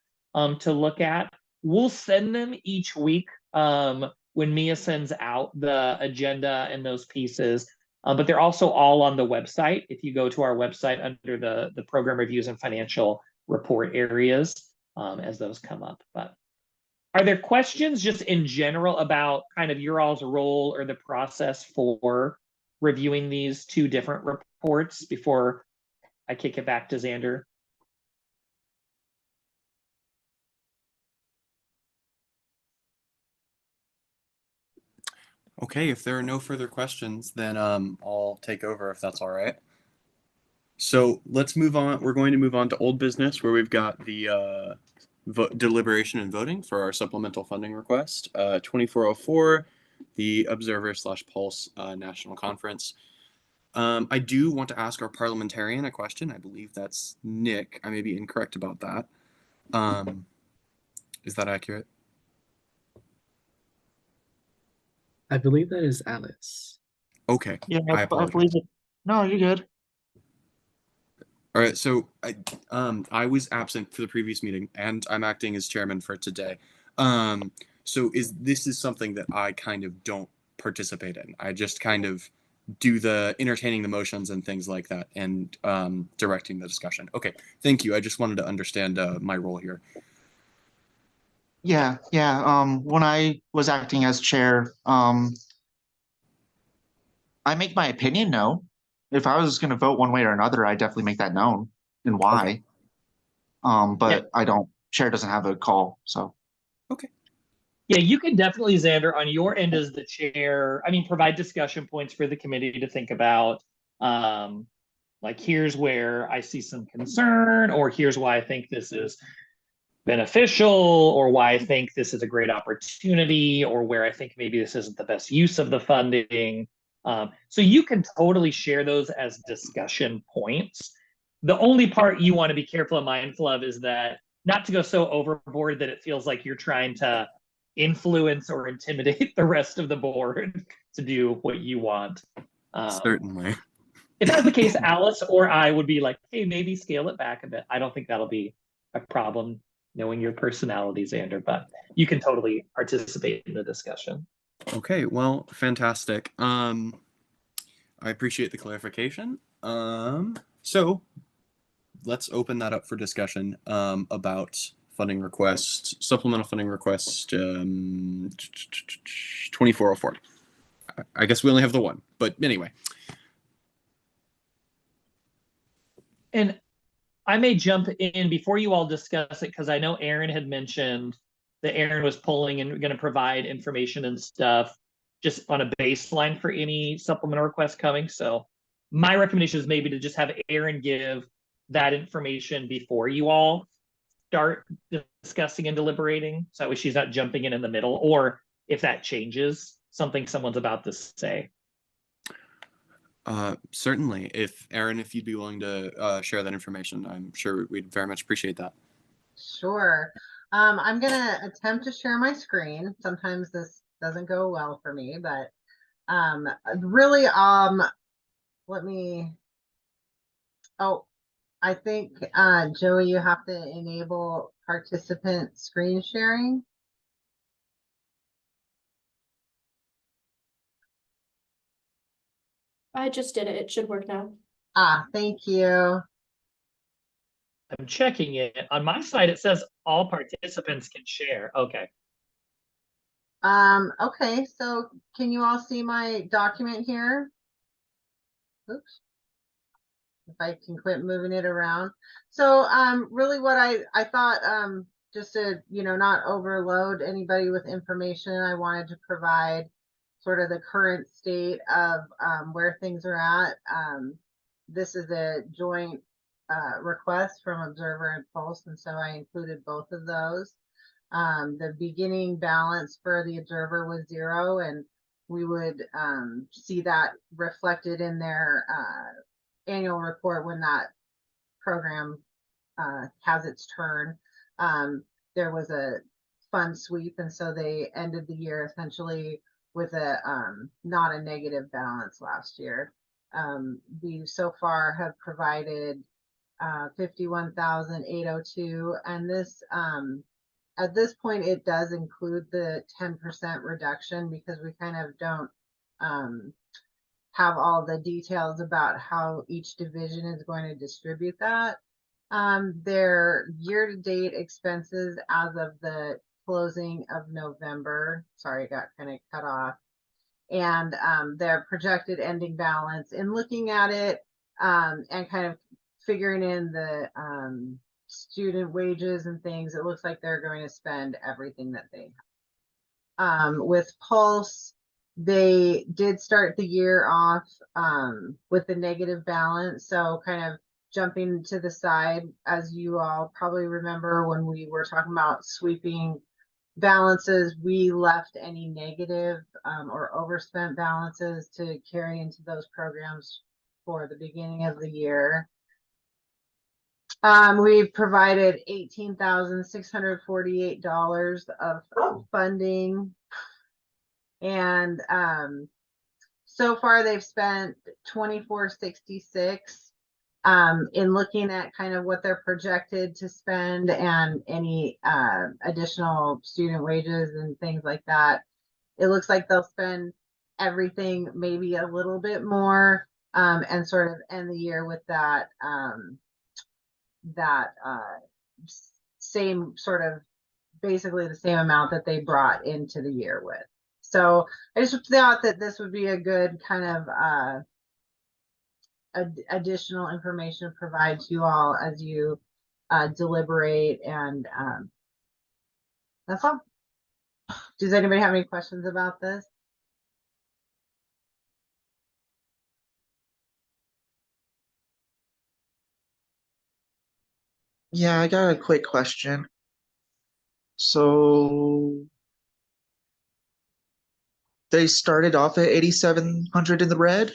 to look at. We'll send them each week when Mia sends out the agenda and those pieces. But they're also all on the website. If you go to our website under the program reviews and financial report areas, as those come up. But are there questions just in general about kind of your all's role or the process for reviewing these two different reports before I kick it back to Xander? Okay, if there are no further questions, then I'll take over if that's all right. So let's move on. We're going to move on to old business, where we've got the deliberation and voting for our supplemental funding request, 2404, the Observer/Pulse National Conference. I do want to ask our parliamentarian a question. I believe that's Nick. I may be incorrect about that. Is that accurate? I believe that is Alice. Okay. Yeah, I I apologize. believe it. No, you're good. All right, so I was absent for the previous meeting, and I'm acting as chairman for today. So this is something that I kind of don't participate in. I just kind of do the entertaining the motions and things like that, and directing the discussion. Okay, thank you. I just wanted to understand my role here. Yeah. When I was acting as chair, I make my opinion known. If I was going to vote one way or another, I definitely make that known and why. Okay. But I don't. Chair doesn't have a call, so. Okay. Yeah, you can definitely, Xander, on your end as the chair, I mean, provide discussion points for the committee to think about. Like, here's where I see some concern, or here's why I think this is beneficial, or why I think this is a great opportunity, or where I think maybe this isn't the best use of the funding. So you can totally share those as discussion points. The only part you want to be careful and mindful of is that not to go so overboard that it feels like you're trying to influence or intimidate the rest of the board to do what you want. Certainly. If that's the case, Alice or I would be like, hey, maybe scale it back a bit. I don't think that'll be a problem, knowing your personality, Xander, but you can totally participate in the discussion. Okay, well, fantastic. I appreciate the clarification. So let's open that up for discussion about funding request, supplemental funding request 2404. I guess we only have the one, but anyway. And I may jump in before you all discuss it, because I know Aaron had mentioned that Aaron was pulling and going to provide information and stuff just on a baseline for any supplemental requests coming. So my recommendation is maybe to just have Aaron give that information before you all start discussing and deliberating. So that way she's not jumping in the middle, or if that changes something someone's about to say. Certainly. If Aaron, if you'd be willing to share that information, I'm sure we'd very much appreciate that. Sure. I'm gonna attempt to share my screen. Sometimes this doesn't go well for me, but really, let me. Oh, I think Joey, you have to enable participant screen sharing. I just did it. It should work now. Thank you. I'm checking it. On my side, it says all participants can share. Okay. Okay, so can you all see my document here? Oops. If I can quit moving it around. So really what I thought, just to, not overload anybody with information, I wanted to provide sort of the current state of where things are at. This is a joint request from Observer and Pulse, and so I included both of those. The beginning balance for the Observer was 0, and we would see that reflected in their annual report when that program has its turn. There was a fund sweep, and so they ended the year essentially with a not a negative balance last year. we so far have provided 51,802, and this at this point it does include the 10% reduction because we kind of don't have all the details about how each division is going to distribute that. Their year-to-date expenses as of the closing of November, sorry, it got kind of cut off, and their projected ending balance. In looking at it and kind of figuring in the student wages and things, it looks like they're going to spend everything that they have. With Pulse, they did start the year off with a negative balance, so kind of jumping to the side, as you all probably remember when we were talking about sweeping balances, we left any negative or overspent balances to carry into those programs for the beginning of the year. We've provided $18,648 of funding, and so far they've spent $2466. In looking at kind of what they're projected to spend and any additional student wages and things like that, it looks like they'll spend everything, maybe a little bit more, and sort of end the year with that same sort of basically the same amount that they brought into the year with. So I just thought that this would be a good kind of additional information to provide to you all as you deliberate, and that's all. Does anybody have any questions about this? Yeah, I got a quick question. So they started off at 8,700 in the red,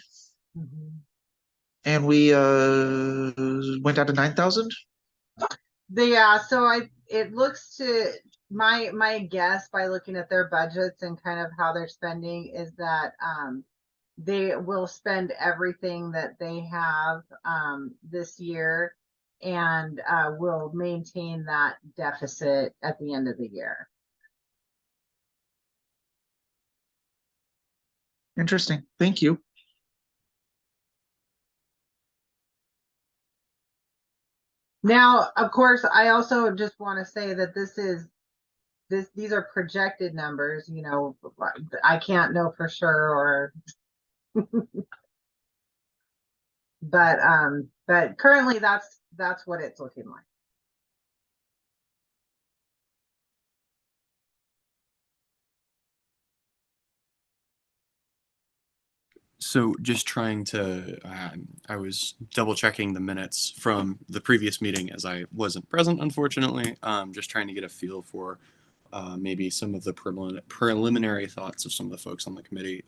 and we went down to 9,000. Yeah, so it looks to my guess by looking at their budgets and kind of how they're spending is that they will spend everything that they have this year, and will maintain that deficit at the end of the year. Interesting. Thank you. Now, of course, I also just want to say that these are projected numbers, you know, I can't know for sure, or but currently that's what it's looking like. So just trying to, I was double checking the minutes from the previous meeting as I wasn't present, unfortunately. Just trying to get a feel for maybe some of the preliminary thoughts of some of the folks on the committee.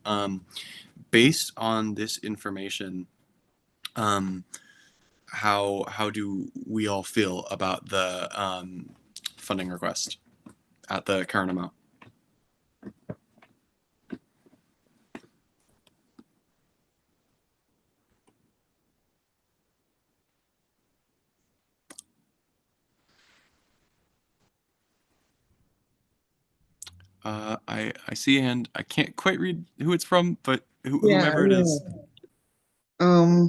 Based on this information, how do we all feel about the funding request at the current amount? I see a hand. I can't quite read who it's from, but whomever it is. I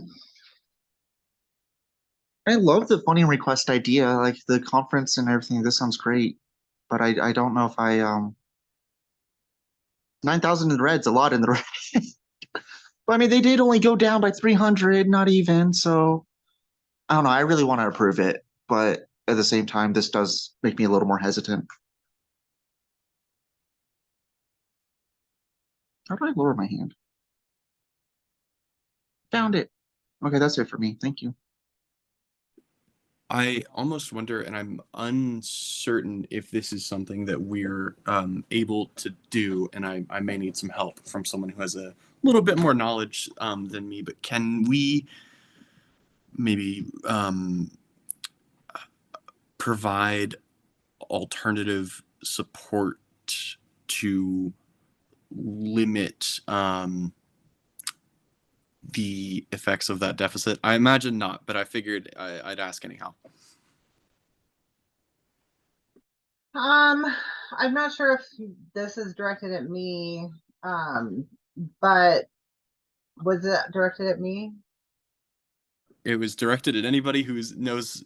love the funding request idea, like the conference and everything. This sounds great, but I don't know if I 9,000 in the red's a lot in the red. But I mean, they did only go down by 300, not even. So I don't know. I really want to approve it, but at the same time, this does make me a little more hesitant. How do I lower my hand? Found it. Okay, that's it for me. Thank you. I almost wonder, and I'm uncertain if this is something that we're able to do, and I may need some help from someone who has a little bit more knowledge than me, but can we maybe provide alternative support to limit the effects of that deficit? I imagine not, but I figured I'd ask anyhow. I'm not sure if this is directed at me, but was it directed at me? It was directed at anybody who knows.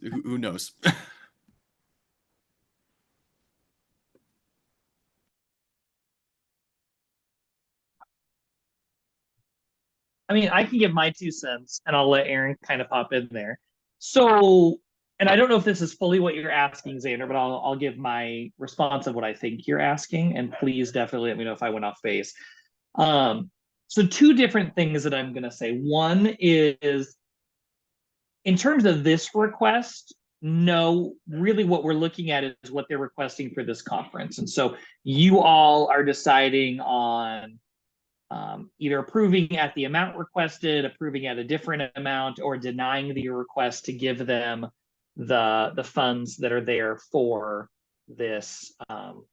I mean, I can give my 2 cents and I'll let Aaron kind of pop in there. So, and I don't know if this is fully what you're asking, Xander, but I'll give my response of what I think you're asking. And please definitely let me know if I went off base. So 2 different things that I'm going to say. One is in terms of this request, no, really what we're looking at is what they're requesting for this conference. And so you all are deciding on either approving at the amount requested, approving at a different amount, or denying the request to give them the funds that are there for this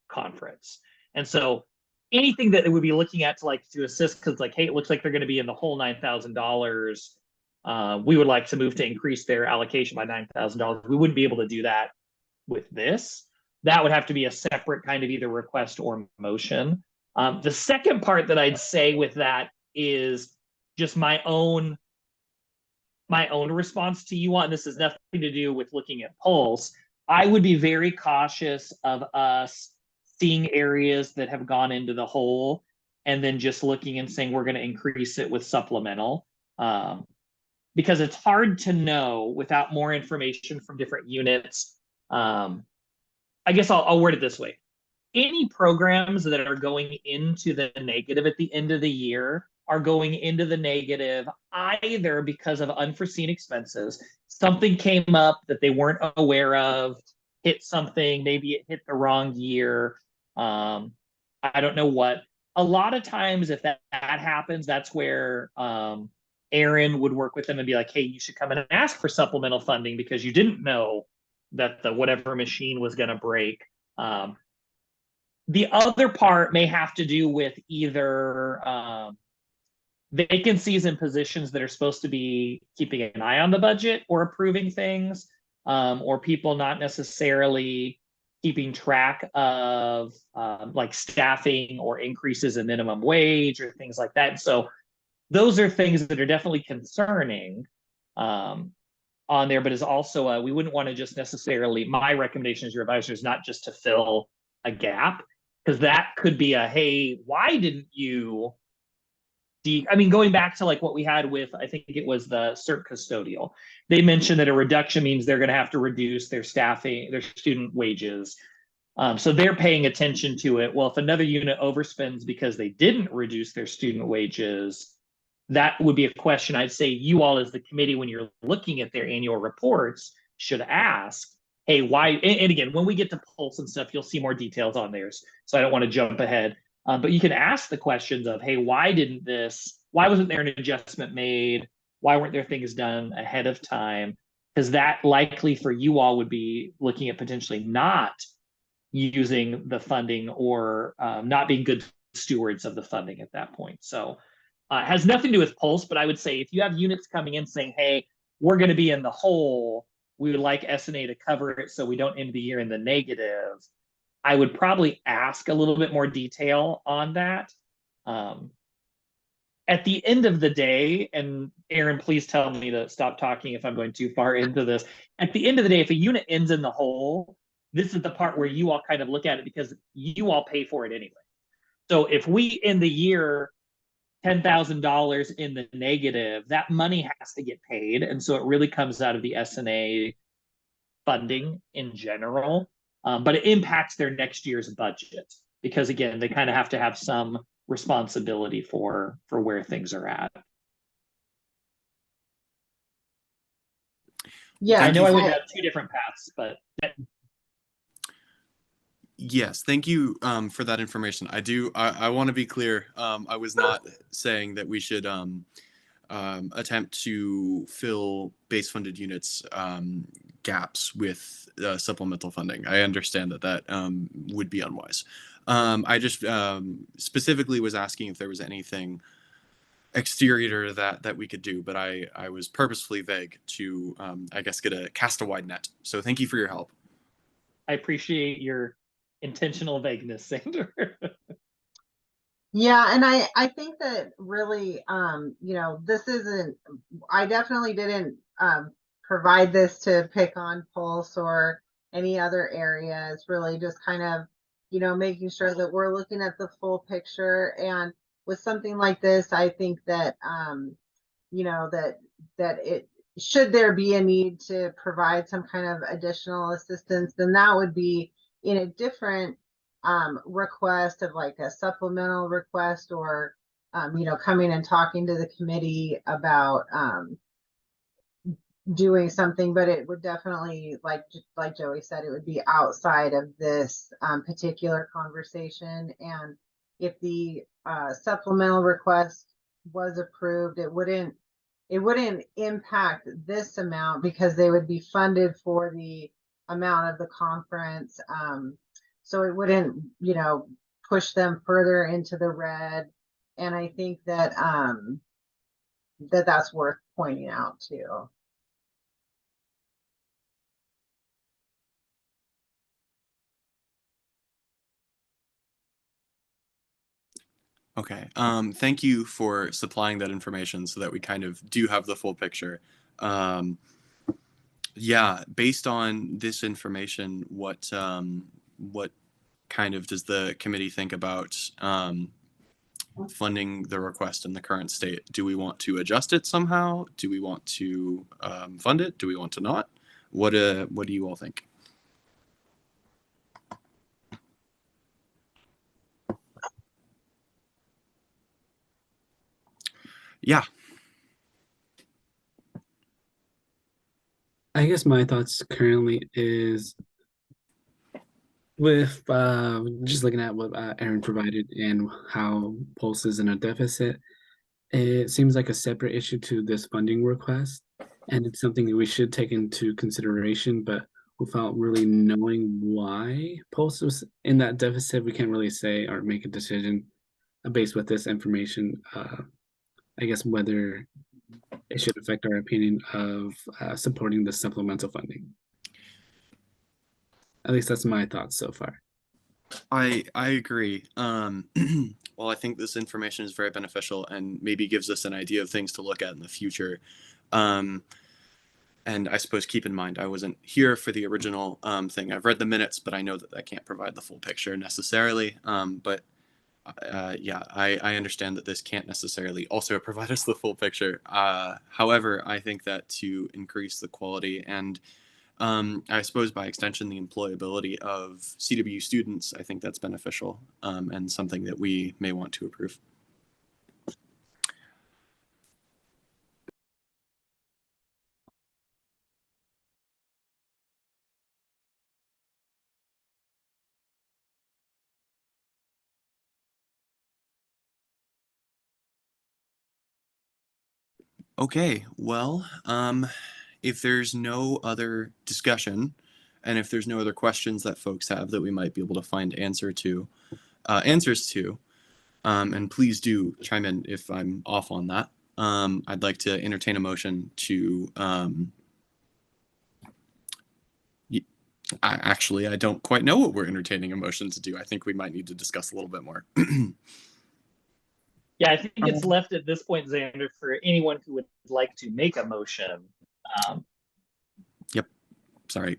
conference. And so anything that we would be looking at to assist, because like, hey, it looks like they're going to be in the whole $9,000. We would like to move to increase their allocation by $9,000. We wouldn't be able to do that with this. That would have to be a separate kind of either request or motion. The second part that I'd say with that is just my own response to you on this has nothing to do with looking at Pulse. I would be very cautious of us seeing areas that have gone into the hole and then just looking and saying we're going to increase it with supplemental. Because it's hard to know without more information from different units. I guess I'll word it this way. Any programs that are going into the negative at the end of the year are going into the negative either because of unforeseen expenses, something came up that they weren't aware of, hit something, maybe it hit the wrong year. I don't know what. A lot of times if that happens, that's where Aaron would work with them and be like, hey, you should come in and ask for supplemental funding because you didn't know that the whatever machine was going to break. The other part may have to do with either vacancies in positions that are supposed to be keeping an eye on the budget or approving things, or people not necessarily keeping track of like staffing or increases in minimum wage or things like that. So those are things that are definitely concerning on there, but is also we wouldn't want to just necessarily, my recommendation as your advisor is not just to fill a gap, because that could be a, hey, why didn't you I mean, going back to like what we had with, I think it was the CERT custodial, they mentioned that a reduction means they're going to have to reduce their staffing, their student wages. So they're paying attention to it. Well, if another unit overspends because they didn't reduce their student wages, that would be a question I'd say you all as the committee, when you're looking at their annual reports, should ask, hey, why? And again, when we get to Pulse and stuff, you'll see more details on theirs. So I don't want to jump ahead. But you can ask the questions of, hey, why wasn't there an adjustment made? Why weren't there things done ahead of time? Because that likely for you all would be looking at potentially not using the funding or not being good stewards of the funding at that point. So it has nothing to do with Pulse, but I would say if you have units coming in saying, hey, we're going to be in the hole, we would like S&A to cover it so we don't end the year in the negative, I would probably ask a little bit more detail on that. At the end of the day, and Aaron, please tell me to stop talking if I'm going too far into this. At the end of the day, if a unit ends in the hole, this is the part where you all kind of look at it because you all pay for it anyway. So if we end the year $10,000 in the negative, that money has to get paid. And so it really comes out of the S&A funding in general. But it impacts their next year's budget because, again, they kind of have to have some responsibility for where things are at. Yeah, I know I went down 2 different paths, but yes, thank you for that information. I want to be clear. I was not saying that we should attempt to fill base funded units gaps with supplemental funding. I understand that would be unwise. I just specifically was asking if there was anything exterior that we could do, but I was purposefully vague to I guess cast a wide net. So thank you for your help. I appreciate your intentional vagueness, Sander. Yeah, and I think that really, you know, this isn't, I definitely didn't provide this to pick on Pulse or any other area. It's really just kind of, you know, making sure that we're looking at the full picture. And with something like this, I think that, you know, that it, should there be a need to provide some kind of additional assistance, then that would be in a different request of like a supplemental request, or you know, coming and talking to the committee about doing something. But it would definitely, like Joey said, it would be outside of this particular conversation. And if the supplemental request was approved, it wouldn't impact this amount because they would be funded for the amount of the conference. So it wouldn't, you know, push them further into the red. And I think that that's worth pointing out too. Okay. Thank you for supplying that information so that we kind of do have the full picture. Yeah, based on this information, what kind of does the committee think about funding the request in the current state? Do we want to adjust it somehow? Do we want to fund it? Do we want to not? What do you all think? Yeah. I guess my thoughts currently is with just looking at what Aaron provided and how Pulse is in a deficit, it seems like a separate issue to this funding request, and it's something that we should take into consideration, but without really knowing why Pulse was in that deficit, we can't really say or make a decision based with this information. I guess whether it should affect our opinion of supporting the supplemental funding. At least that's my thoughts so far. I agree. Well, I think this information is very beneficial and maybe gives us an idea of things to look at in the future. And I suppose keep in mind, I wasn't here for the original thing. I've read the minutes, but I know that I can't provide the full picture necessarily. But yeah, I understand that this can't necessarily also provide us the full picture. However, I think that to increase the quality and I suppose by extension, the employability of CWU students, I think that's beneficial and something that we may want to approve. Okay, well, if there's no other discussion, and if there's no other questions that folks have that we might be able to find answers to, and please do chime in if I'm off on that. I'd like to entertain a motion to. I don't quite know what we're entertaining a motion to do. I think we might need to discuss a little bit more. Yeah, I think it's left at this point, Xander, for anyone who would like to make a motion. Yep. Sorry.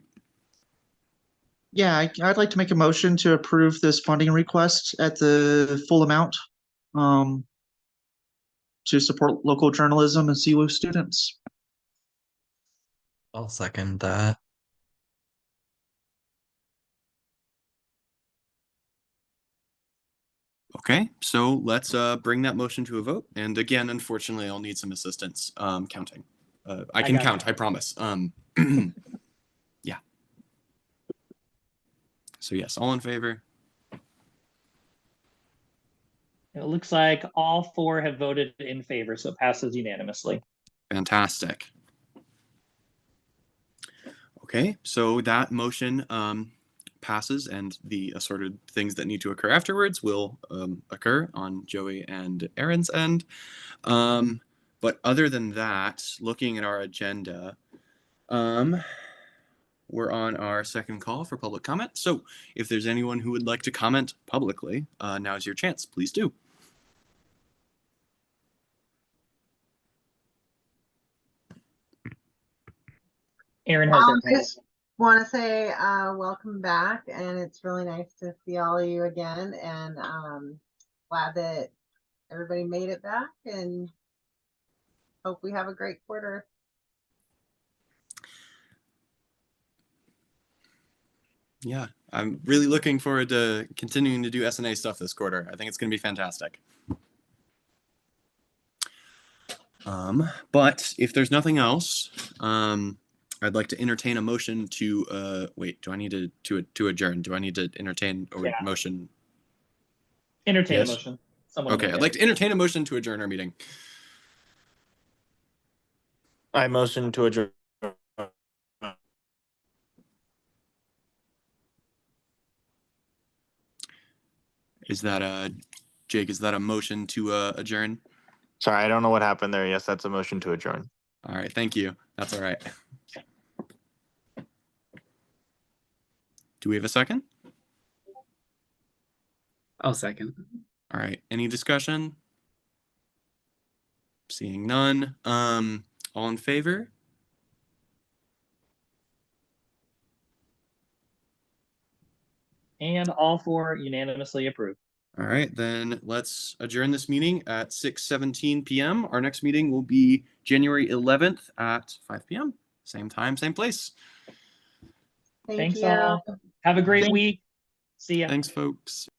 Yeah, I'd like to make a motion to approve this funding request at the full amount to support local journalism and CWU students. I'll second that. Okay, so let's bring that motion to a vote. And again, unfortunately, I'll need some assistance counting. I can count, I promise. Yeah. So yes, all in favor? It looks like all four have voted in favor, so it passes unanimously. Fantastic. Okay, so that motion passes and the assorted things that need to occur afterwards will occur on Joey and Aaron's end. But other than that, looking at our agenda, we're on our second call for public comment. So if there's anyone who would like to comment publicly, now's your chance. Please do. Aaron has her hand. Want to say welcome back, and it's really nice to see all of you again, and glad that everybody made it back, and hope we have a great quarter. Yeah, I'm really looking forward to continuing to do S&A stuff this quarter. I think it's going to be fantastic. But if there's nothing else, I'd like to entertain a motion to wait. Do I need to adjourn? Do I need to entertain a motion? Entertain Yes. a motion. Someone Okay, make I'd it. like to entertain a motion to adjourn our meeting. I motion to adjourn. Is that Jake? Is that a motion to adjourn? Sorry, I don't know what happened there. Yes, that's a motion to adjourn. All right, thank you. That's all right. Do we have a second? I'll second. All right. Any discussion? Seeing none. All in favor? And all four unanimously approved. All right, then let's adjourn this meeting at 6:17 p.m. Our next meeting will be January 11th at 5 p.m. Same time, same place. Thanks you. all. Have a great week. See ya. Thanks, folks.